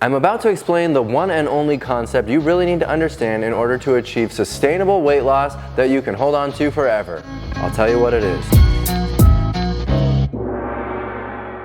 I'm about to explain the one and only concept you really need to understand in order to achieve sustainable weight loss that you can hold on to forever. I'll tell you what it is.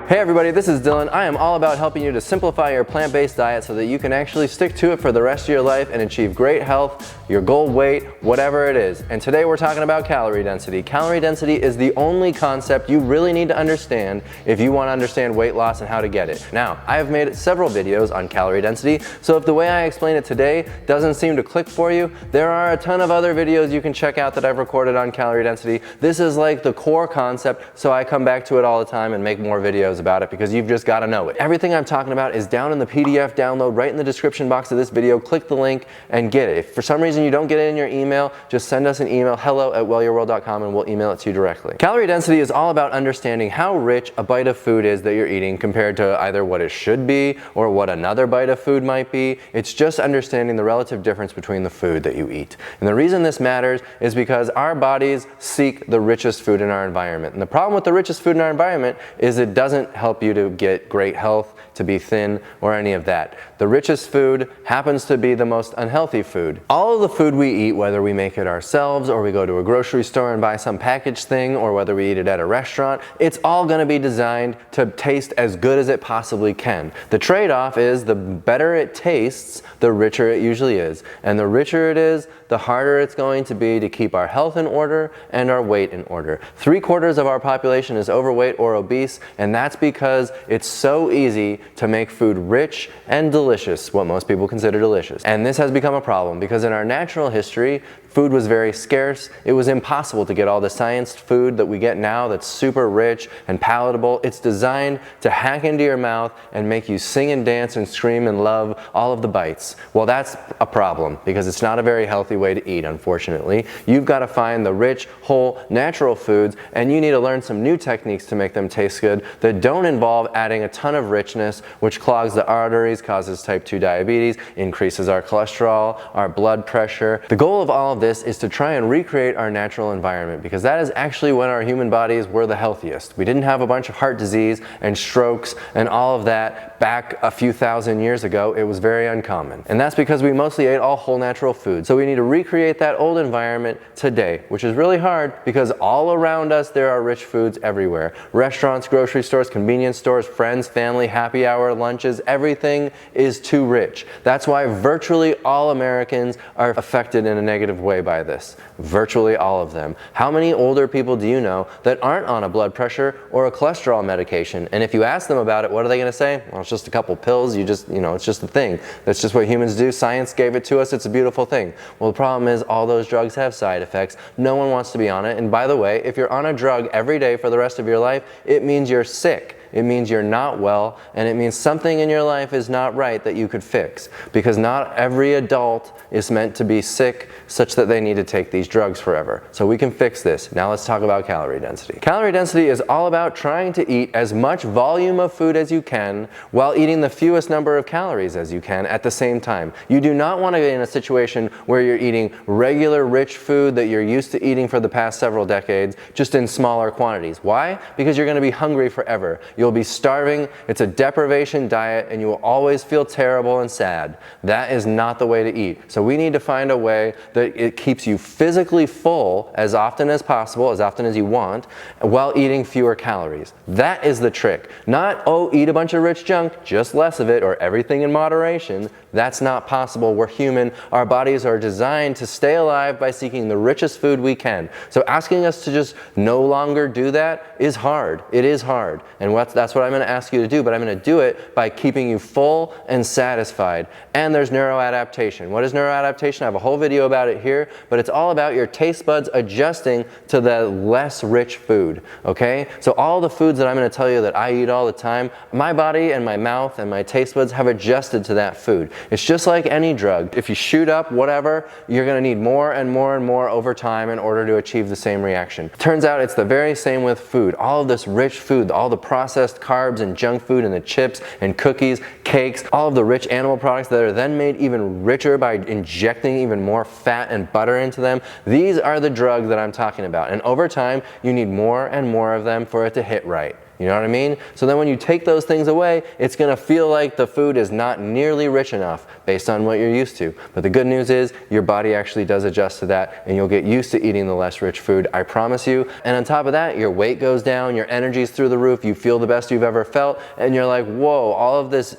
Hey everybody, this is Dylan. I am all about helping you to simplify your plant-based diet so that you can actually stick to it for the rest of your life and achieve great health, your goal weight, whatever it is. And today we're talking about calorie density. Calorie density is the only concept you really need to understand if you want to understand weight loss and how to get it. Now, I have made several videos on calorie density, so if the way I explain it today doesn't seem to click for you, there are a ton of other videos you can check out that I've recorded on calorie density. This is like the core concept, so I come back to it all the time and make more videos about it because you've just got to know it. Everything I'm talking about is down in the PDF download right in the description box of this video. Click the link and get it. If for some reason you don't get it in your email, just send us an email, hello@wellyourworld.com, and we'll email it to you directly. Calorie density is all about understanding how rich a bite of food is that you're eating compared to either what it should be or what another bite of food might be. It's just understanding the relative difference between the food that you eat. And the reason this matters is because our bodies seek the richest food in our environment. And the problem with the richest food in our environment is it doesn't help you to get great health, to be thin, or any of that. The richest food happens to be the most unhealthy food. All of the food we eat, whether we make it ourselves or we go to a grocery store and buy some packaged thing, or whether we eat it at a restaurant, it's all going to be designed to taste as good as it possibly can. The trade-off is the better it tastes, the richer it usually is. And the richer it is, the harder it's going to be to keep our health in order and our weight in order. 3/4 of our population is overweight or obese, and that's because it's so easy to make food rich and delicious, what most people consider delicious. And this has become a problem because in our natural history, food was very scarce. It was impossible to get all the scienced food that we get now that's super rich and palatable. It's designed to hack into your mouth and make you sing and dance and scream and love all of the bites. Well, that's a problem because it's not a very healthy way to eat, unfortunately. You've got to find the rich, whole, natural foods, and you need to learn some new techniques to make them taste good that don't involve adding a ton of richness, which clogs the arteries, causes type 2 diabetes, increases our cholesterol, our blood pressure. The goal of all of this is to try and recreate our natural environment because that is actually when our human bodies were the healthiest. We didn't have a bunch of heart disease and strokes and all of that back a few thousand years ago. It was very uncommon. And that's because we mostly ate all whole natural food. So we need to recreate that old environment today, which is really hard because all around us there are rich foods everywhere. Restaurants, grocery stores, convenience stores, friends, family, happy hour, lunches, everything is too rich. That's why virtually all Americans are affected in a negative way by this. Virtually all of them. How many older people do you know that aren't on a blood pressure or a cholesterol medication? And if you ask them about it, what are they going to say? Well, it's just a couple pills. It's just a thing. That's just what humans do. Science gave it to us. It's a beautiful thing. Well, the problem is all those drugs have side effects. No one wants to be on it. And by the way, if you're on a drug every day for the rest of your life, it means you're sick. It means you're not well, and it means something in your life is not right that you could fix. Because not every adult is meant to be sick such that they need to take these drugs forever. So we can fix this. Now let's talk about calorie density. Calorie density is all about trying to eat as much volume of food as you can while eating the fewest number of calories as you can at the same time. You do not want to be in a situation where you're eating regular rich food that you're used to eating for the past several decades, just in smaller quantities. Why? Because you're going to be hungry forever. You'll be starving, it's a deprivation diet, and you will always feel terrible and sad. That is not the way to eat. So we need to find a way that it keeps you physically full as often as possible, as often as you want, while eating fewer calories. That is the trick. Not, oh, eat a bunch of rich junk, just less of it, or everything in moderation. That's not possible. We're human. Our bodies are designed to stay alive by seeking the richest food we can. So asking us to just no longer do that is hard. It is hard. And that's what I'm going to ask you to do, but I'm going to do it by keeping you full and satisfied. And there's neuroadaptation. What is neuroadaptation? I have a whole video about it here, but it's all about your taste buds adjusting to the less rich food, okay? So all the foods that I'm going to tell you that I eat all the time, my body and my mouth and my taste buds have adjusted to that food. It's just like any drug. If you shoot up whatever, you're going to need more and more and more over time in order to achieve the same reaction. Turns out it's the very same with food. All of this rich food, all the processed carbs and junk food and the chips and cookies, cakes, all of the rich animal products that are then made even richer by injecting even more fat and butter into them. These are the drugs that I'm talking about. And over time, you need more and more of them for it to hit right. You know what I mean? So then when you take those things away, it's gonna feel like the food is not nearly rich enough based on what you're used to. But the good news is your body actually does adjust to that, and you'll get used to eating the less rich food, I promise you. And on top of that, your weight goes down, your energy's through the roof, you feel the best you've ever felt, and you're like, whoa, all of this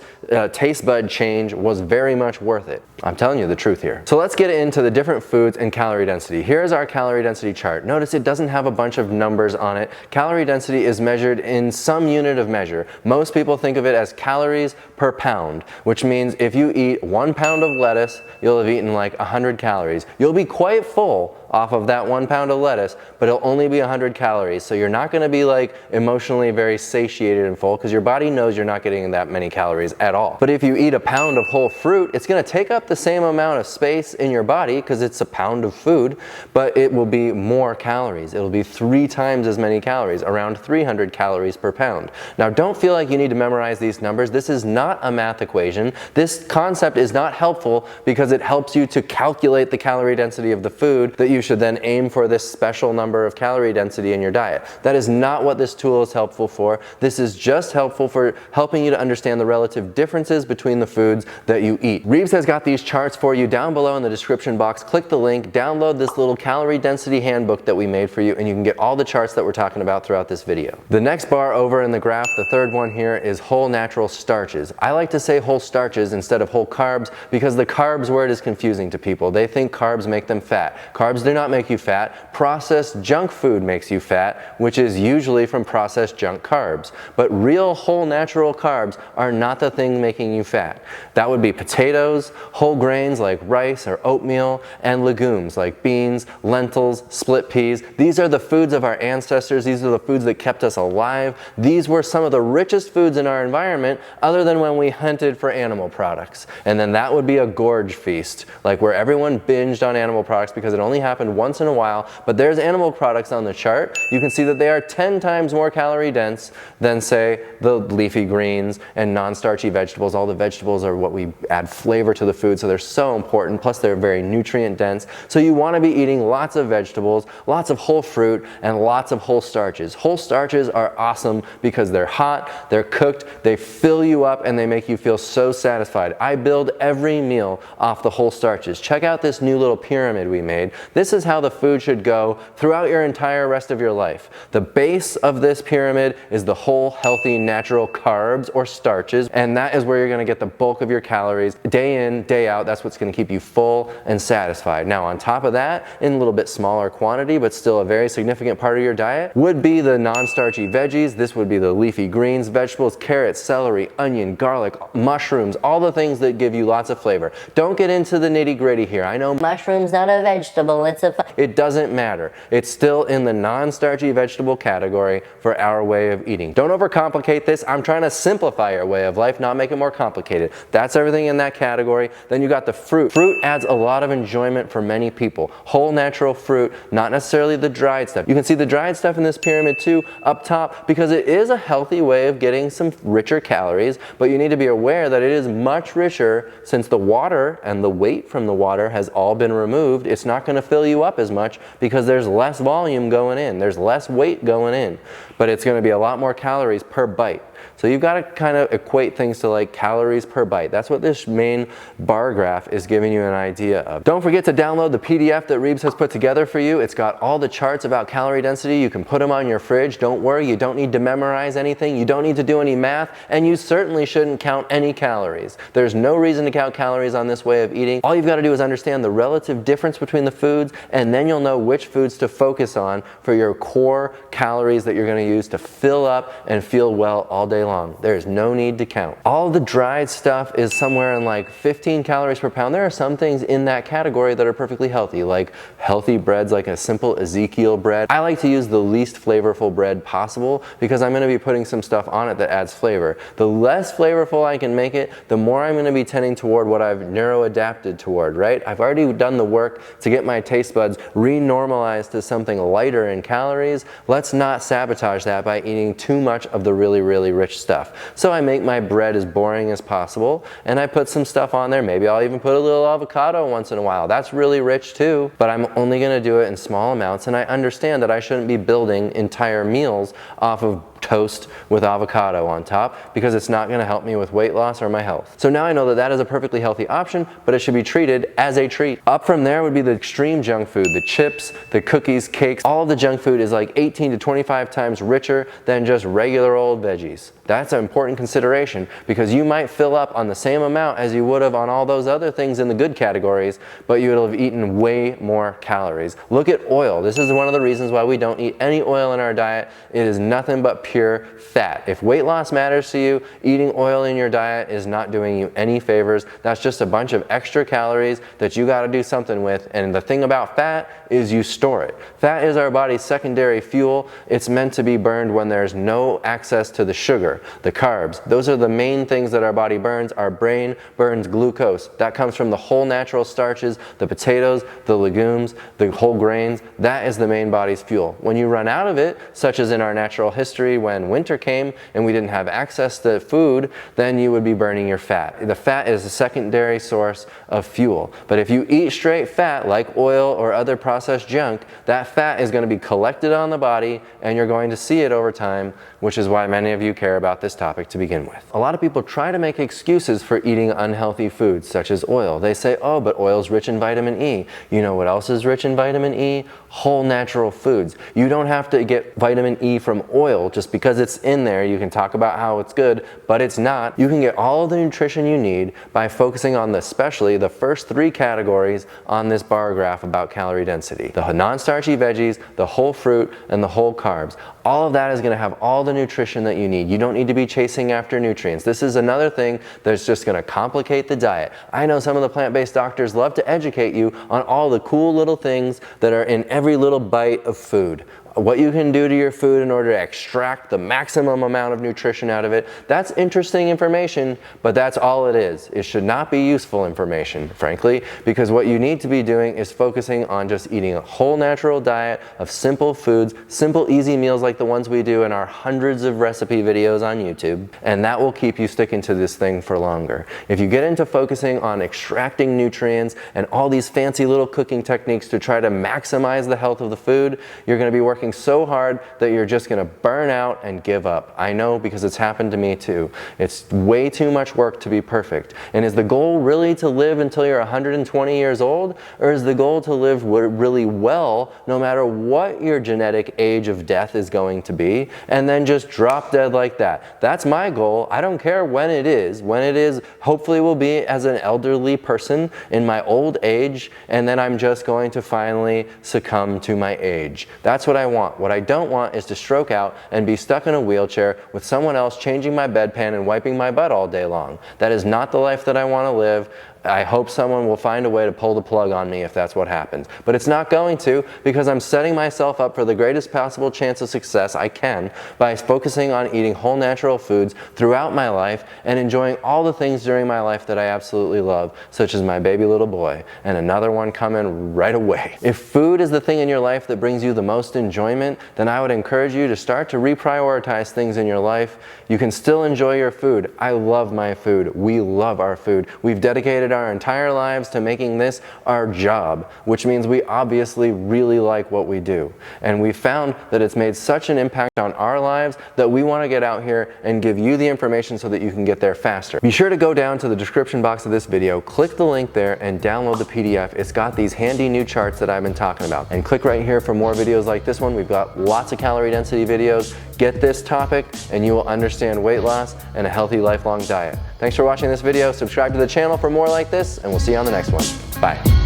taste bud change was very much worth it. I'm telling you the truth here. So let's get into the different foods and calorie density. Here's our calorie density chart. Notice it doesn't have a bunch of numbers on it. Calorie density is measured in some unit of measure. Most people think of it as calories per pound, which means if you eat 1 pound of lettuce, you'll have eaten like 100 calories. You'll be quite full off of that 1 pound of lettuce, but it'll only be 100 calories. So you're not gonna be like emotionally very satiated and full because your body knows you're not getting that many calories at all. But if you eat a pound of whole fruit, it's gonna take up the same amount of space in your body because it's a pound of food, but it will be more calories. It'll be 3 times as many calories, around 300 calories per pound. Now don't feel like you need to memorize these numbers. This is not a math equation. This concept is not helpful because it helps you to calculate the calorie density of the food that you should then aim for this special number of calorie density in your diet. That is not what this tool is helpful for. This is just helpful for helping you to understand the relative differences between the foods that you eat. Reeves has got these charts for you down below in the description box. Click the link, download this little calorie density handbook that we made for you, and you can get all the charts that we're talking about throughout this video. The next bar over in the graph, the third one here, is whole natural starches. I like to say whole starches instead of whole carbs because the carbs word is confusing to people. They think carbs make them fat. Carbs do not make you fat. Processed junk food makes you fat, which is usually from processed junk carbs. But real whole natural carbs are not the thing making you fat. That would be potatoes, whole grains like rice or oatmeal, and legumes like beans, lentils, split peas. These are the foods of our ancestors. These are the foods that kept us alive. These were some of the richest foods in our environment other than when we hunted for animal products. And then that would be a gorge feast, like where everyone binged on animal products because it only happened once in a while. But there's animal products on the chart. You can see that they are 10 times more calorie dense than, say, the leafy greens and non-starchy vegetables. All the vegetables are what we add flavor to the food, so they're so important. Plus, they're very nutrient dense. So you want to be eating lots of vegetables, lots of whole fruit, and lots of whole starches. Whole starches are awesome because they're hot, they're cooked, they fill you up, and they make you feel so satisfied. I build every meal off the whole starches. Check out this new little pyramid we made. This is how the food should go throughout your entire rest of your life. The base of this pyramid is the whole, healthy, natural carbs or starches, and that is where you're going to get the bulk of your calories day in, day out. That's what's going to keep you full and satisfied. Now, on top of that, in a little bit smaller quantity, but still a very significant part of your diet, would be the non-starchy veggies. This would be the leafy greens, vegetables, carrots, celery, onion, garlic, mushrooms, all the things that give you lots of flavor. Don't get into the nitty-gritty here. I know Mushroom's not a vegetable, it's a... It doesn't matter. It's still in the non-starchy vegetable category for our way of eating. Don't overcomplicate this. I'm trying to simplify your way of life, not make it more complicated. That's everything in that category. Then you got the fruit. Fruit adds a lot of enjoyment for many people. Whole natural fruit, not necessarily the dried stuff. You can see the dried stuff in this pyramid too up top because it is a healthy way of getting some richer calories, but you need to be aware that it is much richer since the water and the weight from the water has all been removed. It's not going to fill you up as much because there's less volume going in. There's less weight going in, but it's going to be a lot more calories per bite. So you've got to kind of equate things to like calories per bite. That's what this main bar graph is giving you an idea of. Don't forget to download the PDF that Reeves has put together for you. It's got all the charts about calorie density. You can put them on your fridge. Don't worry, you don't need to memorize anything. You don't need to do any math, and you certainly shouldn't count any calories. There's no reason to count calories on this way of eating. All you've got to do is understand the relative difference between the foods, and then you'll know which foods to focus on for your core calories that you're going to use to fill up and feel well all day long. There's no need to count. All the dried stuff is somewhere in like 15 calories per pound. There are some things in that category that are perfectly healthy, like healthy breads, like a simple Ezekiel bread. I like to use the least flavorful bread possible because I'm going to be putting some stuff on it that adds flavor. The less flavorful I can make it, the more I'm going to be tending toward what I've neuro-adapted toward, right? I've already done the work to get my taste buds re-normalized to something lighter in calories. Let's not sabotage that by eating too much of the really, really rich stuff. So I make my bread as boring as possible, and I put some stuff on there. Maybe I'll even put a little avocado once in a while. That's really rich too, but I'm only going to do it in small amounts, and I understand that I shouldn't be building entire meals off of toast with avocado on top, because it's not going to help me with weight loss or my health. So now I know that that is a perfectly healthy option, but it should be treated as a treat. Up from there would be the extreme junk food, the chips, the cookies, cakes. All of the junk food is like 18 to 25 times richer than just regular old veggies. That's an important consideration, because you might fill up on the same amount as you would have on all those other things in the good categories, but you would have eaten way more calories. Look at oil. This is one of the reasons why we don't eat any oil in our diet. It is nothing but pure fat. If weight loss matters to you, eating oil in your diet is not doing you any favors. That's just a bunch of extra calories that you got to do something with. And the thing about fat is you store it. Fat is our body's secondary fuel. It's meant to be burned when there's no access to the sugar, the carbs. Those are the main things that our body burns. Our brain burns glucose. That comes from the whole natural starches, the potatoes, the legumes, the whole grains. That is the main body's fuel. When you run out of it, such as in our natural history when winter came and we didn't have access to food, then you would be burning your fat. The fat is a secondary source of fuel. But if you eat straight fat like oil or other processed junk, that fat is going to be collected on the body and you're going to see it over time, which is why many of you care about this topic to begin with. A lot of people try to make excuses for eating unhealthy foods such as oil. They say, oh, but oil is rich in vitamin E. You know what else is rich in vitamin E? Whole natural foods. You don't have to get vitamin E from oil just because it's in there. You can talk about how it's good, but it's not. You can get all of the nutrition you need by focusing on especially the first 3 categories on this bar graph about calorie density. The non-starchy veggies, the whole fruit, and the whole carbs. All of that is going to have all the nutrition that you need. You don't need to be chasing after nutrients. This is another thing that's just going to complicate the diet. I know some of the plant-based doctors love to educate you on all the cool little things that are in every little bite of food. What you can do to your food in order to extract the maximum amount of nutrition out of it. That's interesting information, but that's all it is. It should not be useful information, frankly, because what you need to be doing is focusing on just eating a whole natural diet of simple foods, simple easy meals like the ones we do in our hundreds of recipe videos on YouTube, and that will keep you sticking to this thing for longer. If you get into focusing on extracting nutrients and all these fancy little cooking techniques to try to maximize the health of the food, you're going to be working so hard that you're just going to burn out and give up. I know, because it's happened to me too. It's way too much work to be perfect. And is the goal really to live until you're 120 years old? Or is the goal to live really well no matter what your genetic age of death is going to be, and then just drop dead like that? That's my goal. I don't care when it is. When it is, hopefully will be as an elderly person in my old age, and then I'm just going to finally succumb to my age. That's what I want. What I don't want is to stroke out and be stuck in a wheelchair with someone else changing my bedpan and wiping my butt all day long. That is not the life that I want to live. I hope someone will find a way to pull the plug on me if that's what happens. But it's not going to, because I'm setting myself up for the greatest possible chance of success I can by focusing on eating whole natural foods throughout my life and enjoying all the things during my life that I absolutely love, such as my baby little boy, and another one coming right away. If food is the thing in your life that brings you the most enjoyment, then I would encourage you to start to reprioritize things in your life. You can still enjoy your food. I love my food. We love our food. We've dedicated our entire lives to making this our job, which means we obviously really like what we do. And we found that it's made such an impact on our lives that we want to get out here and give you the information so that you can get there faster. Be sure to go down to the description box of this video, click the link there, and download the PDF. It's got these handy new charts that I've been talking about. And click right here for more videos like this one. We've got lots of calorie density videos. Get this topic and you will understand weight loss and a healthy lifelong diet. Thanks for watching this video. Subscribe to the channel for more like this, and we'll see you on the next one. Bye.